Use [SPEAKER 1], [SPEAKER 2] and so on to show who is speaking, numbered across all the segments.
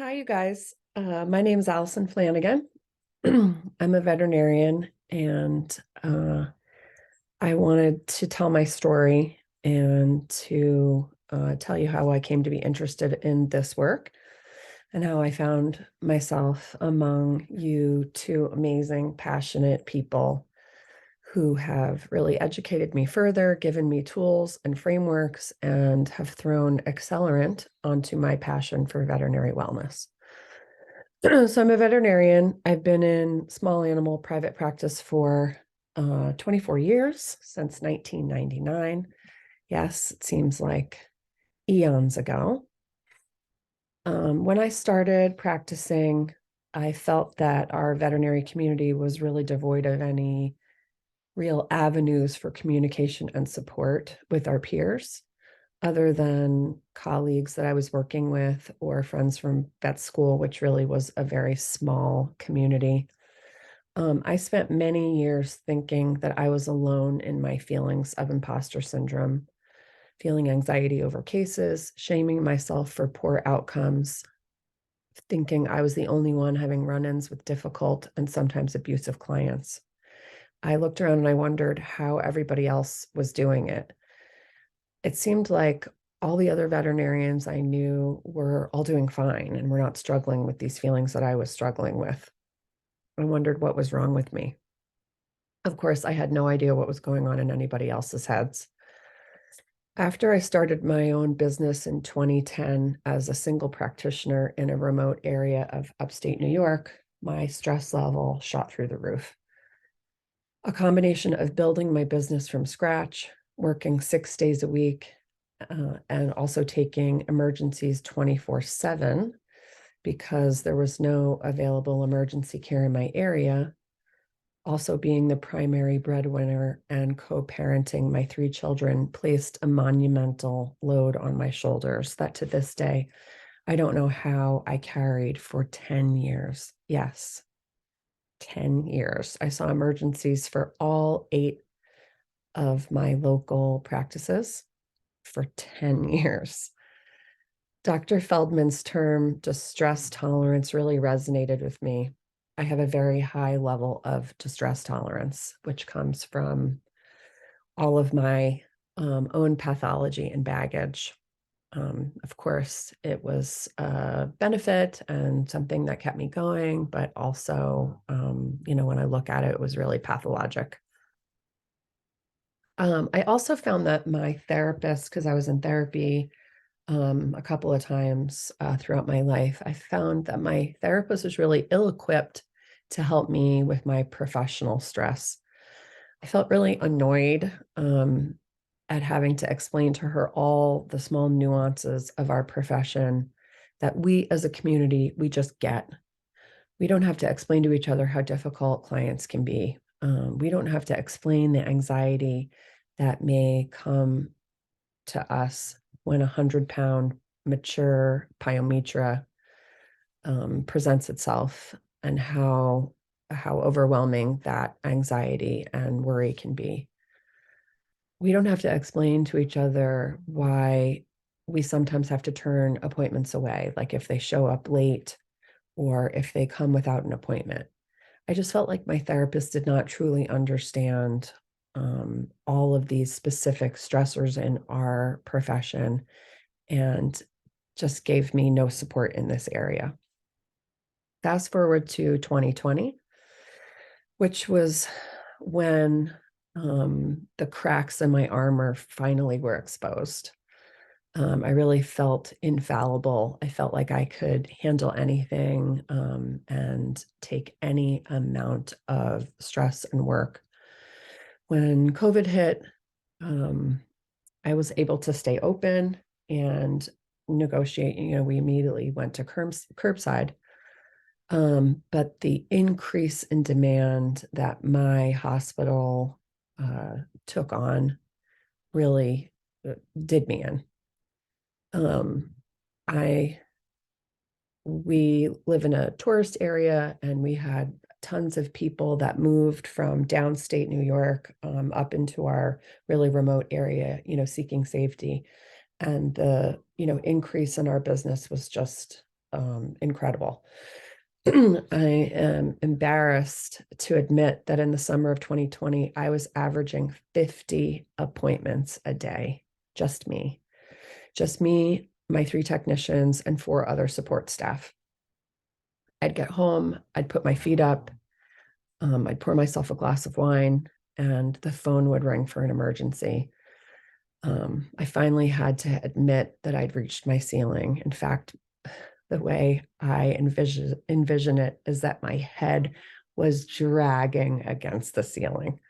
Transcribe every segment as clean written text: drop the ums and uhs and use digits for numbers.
[SPEAKER 1] Hi, you guys. My name is Allison Flanagan. I'm a veterinarian, and I wanted to tell my story and to tell you how I came to be interested in this work and how I found myself among you two amazing, passionate people who have really educated me further, given me tools and frameworks, and have thrown accelerant onto my passion for veterinary wellness. So I'm a veterinarian. I've been in small animal private practice for 24 years, since 1999. Yes, it seems like eons ago. When I started practicing, I felt that our veterinary community was really devoid of any real avenues for communication and support with our peers, other than colleagues that I was working with or friends from vet school, which really was a very small community. I spent many years thinking that I was alone in my feelings of imposter syndrome, feeling anxiety over cases, shaming myself for poor outcomes, thinking I was the only one having run ins with difficult and sometimes abusive clients. I looked around and I wondered how everybody else was doing it. It seemed like all the other veterinarians I knew were all doing fine and were not struggling with these feelings that I was struggling with. I wondered what was wrong with me. Of course, I had no idea what was going on in anybody else's heads. After I started my own business in 2010 as a single practitioner in a remote area of upstate New York, my stress level shot through the roof. A combination of building my business from scratch, working 6 days a week, and also taking emergencies 24/7 because there was no available emergency care in my area, also being the primary breadwinner and co-parenting my three children placed a monumental load on my shoulders that to this day, I don't know how I carried for 10 years. Yes, 10 years. I saw emergencies for all 8 of my local practices for 10 years. Dr. Feldman's term distress tolerance really resonated with me. I have a very high level of distress tolerance, which comes from all of my own pathology and baggage. Of course, it was a benefit and something that kept me going, but also, when I look at it, it was really pathologic. I also found that my therapist, because I was in therapy a couple of times throughout my life, I found that my therapist was really ill-equipped to help me with my professional stress. I felt really annoyed at having to explain to her all the small nuances of our profession that we as a community, we just get. We don't have to explain to each other how difficult clients can be. We don't have to explain the anxiety that may come to us when 100-pound mature pyometra presents itself, and how overwhelming that anxiety and worry can be. We don't have to explain to each other why we sometimes have to turn appointments away, like if they show up late or if they come without an appointment. I just felt like my therapist did not truly understand all of these specific stressors in our profession and just gave me no support in this area. Fast forward to 2020, which was when the cracks in my armor finally were exposed. I really felt infallible. I felt like I could handle anything and take any amount of stress and work. When COVID hit, um, I was able to stay open and negotiate. We immediately went to curbside. But the increase in demand that my hospital took on really did me in. Um, I we live in a tourist area, and we had tons of people that moved from downstate New York up into our really remote area, seeking safety. And the increase in our business was just incredible. I am embarrassed to admit that in the summer of 2020, I was averaging 50 appointments a day. Just me, my 3 technicians, and 4 other support staff. I'd get home, I'd put my feet up, I'd pour myself a glass of wine, and the phone would ring for an emergency. I finally had to admit that I'd reached my ceiling. In fact, the way I envision it is that my head was dragging against the ceiling.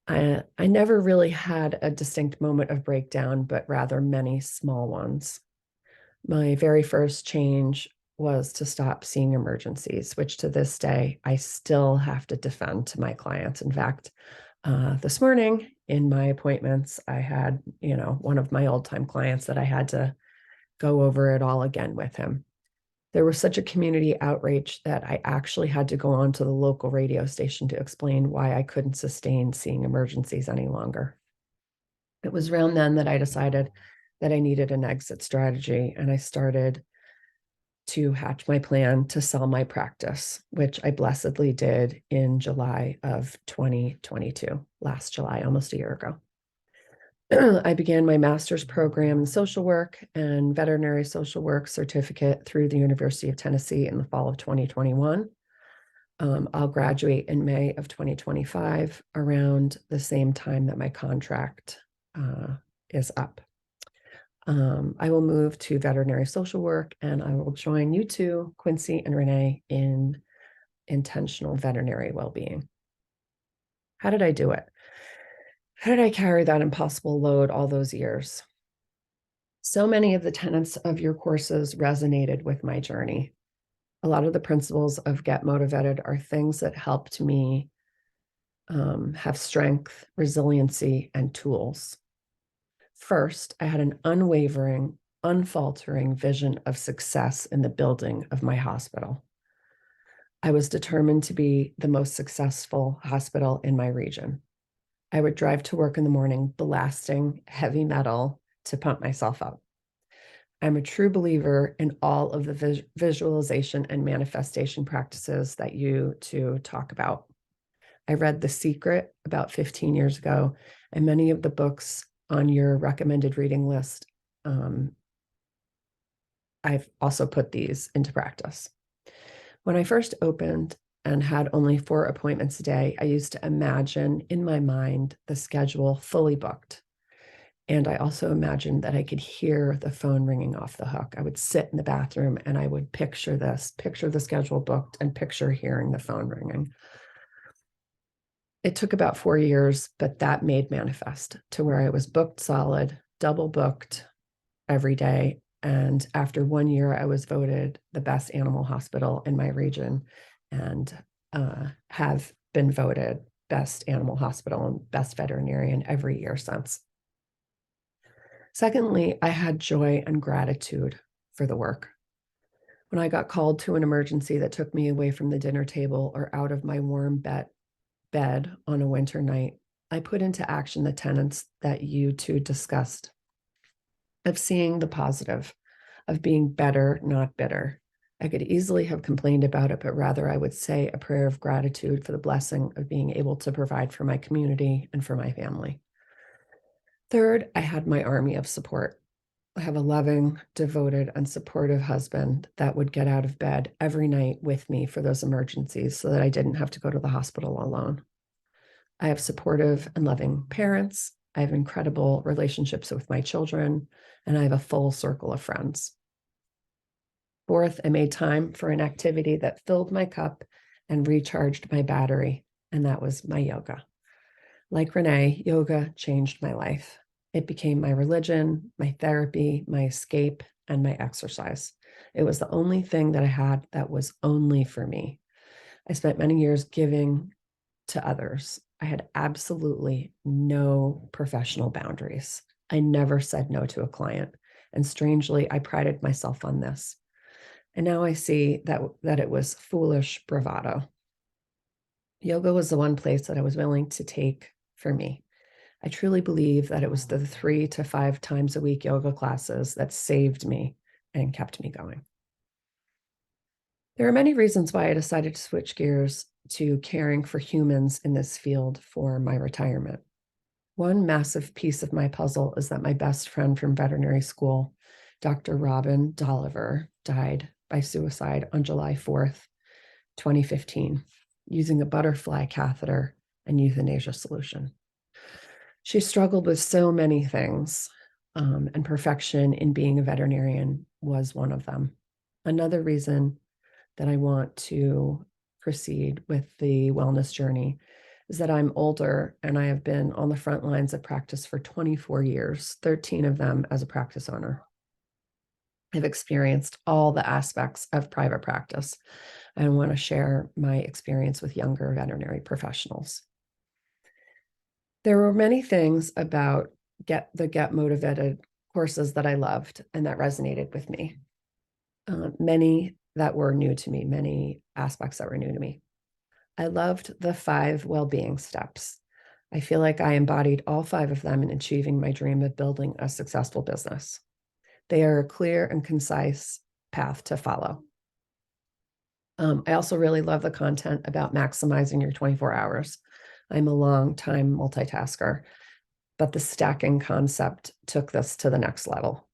[SPEAKER 1] I never really had a distinct moment of breakdown, but rather many small ones. My very first change was to stop seeing emergencies, which to this day I still have to defend to my clients. In fact, this morning in my appointments, I had, one of my old time clients that I had to go over it all again with him. There was such a community outrage that I actually had to go on to the local radio station to explain why I couldn't sustain seeing emergencies any longer. It was around then that I decided that I needed an exit strategy, and I started to hatch my plan to sell my practice, which I blessedly did in July of 2022, last July, almost a year ago. I began my master's program in social work and veterinary social work certificate through the University of Tennessee in the fall of 2021. I'll graduate in May of 2025, around the same time that my contract is up. I will move to veterinary social work, and I will join you two, Quincy and Renee, in intentional veterinary well-being. How did I do it? How did I carry that impossible load all those years? So many of the tenets of your courses resonated with my journey. A lot of the principles of Getmotiveted are things that helped me have strength, resiliency, and tools. First, I had an unwavering, unfaltering vision of success in the building of my hospital. I was determined to be the most successful hospital in my region. I would drive to work in the morning blasting heavy metal to pump myself up. I'm a true believer in all of the visualization and manifestation practices that you two talk about. I read The Secret about 15 years ago, and many of the books on your recommended reading list, I've also put these into practice. When I first opened and had only 4 appointments a day, I used to imagine in my mind the schedule fully booked. And I also imagined that I could hear the phone ringing off the hook. I would sit in the bathroom and I would picture the schedule booked, and picture hearing the phone ringing. It took about 4 years, but that made manifest to where I was booked solid, double booked every day. And after 1 year, I was voted the best animal hospital in my region, and have been voted best animal hospital and best veterinarian every year since. Secondly, I had joy and gratitude for the work. When I got called to an emergency that took me away from the dinner table or out of my warm bed on a winter night, I put into action the tenets that you two discussed, of seeing the positive, of being better, not bitter. I could easily have complained about it, but rather I would say a prayer of gratitude for the blessing of being able to provide for my community and for my family. Third, I had my army of support. I have a loving, devoted, and supportive husband that would get out of bed every night with me for those emergencies so that I didn't have to go to the hospital alone. I have supportive and loving parents. I have incredible relationships with my children, and I have a full circle of friends. Fourth, I made time for an activity that filled my cup and recharged my battery, and that was my yoga. Like Renee, yoga changed my life. It became my religion, my therapy, my escape, and my exercise. It was the only thing that I had that was only for me. I spent many years giving to others. I had absolutely no professional boundaries. I never said no to a client. And strangely, I prided myself on this. And now I see that it was foolish bravado. Yoga was the one place that I was willing to take for me. I truly believe that it was the 3 to 5 times a week yoga classes that saved me and kept me going. There are many reasons why I decided to switch gears to caring for humans in this field for my retirement. One massive piece of my puzzle is that my best friend from veterinary school, Dr. Robin Dolliver, died by suicide on July 4th, 2015, using a butterfly catheter and euthanasia solution. She struggled with so many things, and perfection in being a veterinarian was one of them. Another reason that I want to proceed with the wellness journey is that I'm older and I have been on the front lines of practice for 24 years, 13 of them as a practice owner. I've experienced all the aspects of private practice. I want to share my experience with younger veterinary professionals. There were many things about the Getmotiveted courses that I loved and that resonated with me. Many that were new to me, many aspects that were new to me. I loved the 5 well-being steps. I feel like I embodied all 5 of them in achieving my dream of building a successful business. They are a clear and concise path to follow. I also really love the content about maximizing your 24 hours. I'm a long-time multitasker, but the stacking concept took this to the next level.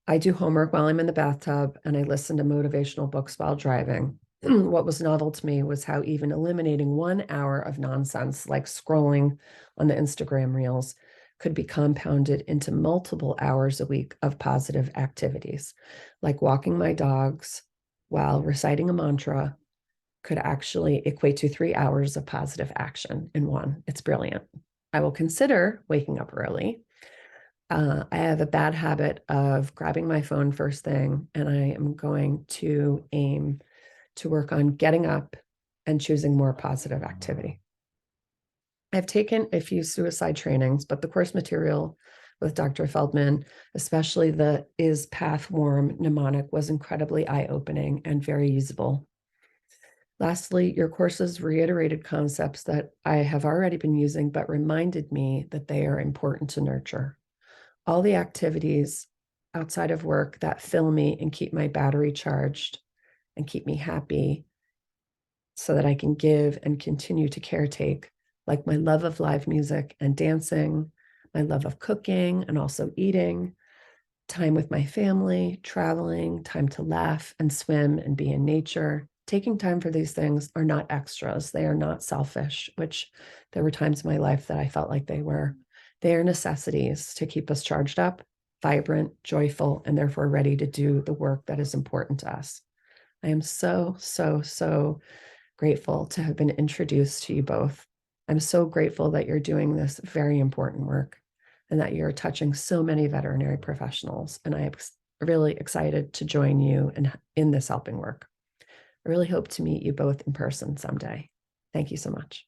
[SPEAKER 1] I do homework while I'm in the bathtub, and I listen to motivational books while driving. What was novel to me was how even eliminating 1 hour of nonsense, like scrolling on the Instagram reels, could be compounded into multiple hours a week of positive activities, like walking my dogs while reciting a mantra could actually equate to 3 hours of positive action in one. It's brilliant. I will consider waking up early. I have a bad habit of grabbing my phone first thing, and I am going to aim to work on getting up and choosing more positive activity. I've taken a few suicide trainings, but the course material with Dr. Feldman, especially the Is Path Warm mnemonic, was incredibly eye-opening and very usable. Lastly, your courses reiterated concepts that I have already been using, but reminded me that they are important to nurture. All the activities outside of work that fill me and keep my battery charged and keep me happy so that I can give and continue to caretake, like my love of live music and dancing, my love of cooking and also eating, time with my family, traveling, time to laugh and swim and be in nature. Taking time for these things are not extras. They are not selfish, which there were times in my life that I felt like they were. They are necessities to keep us charged up, vibrant, joyful, and therefore ready to do the work that is important to us. I am so, so, so grateful to have been introduced to you both. I'm so grateful that you're doing this very important work and that you're touching so many veterinary professionals. And I am really excited to join you in this helping work. I really hope to meet you both in person someday. Thank you so much.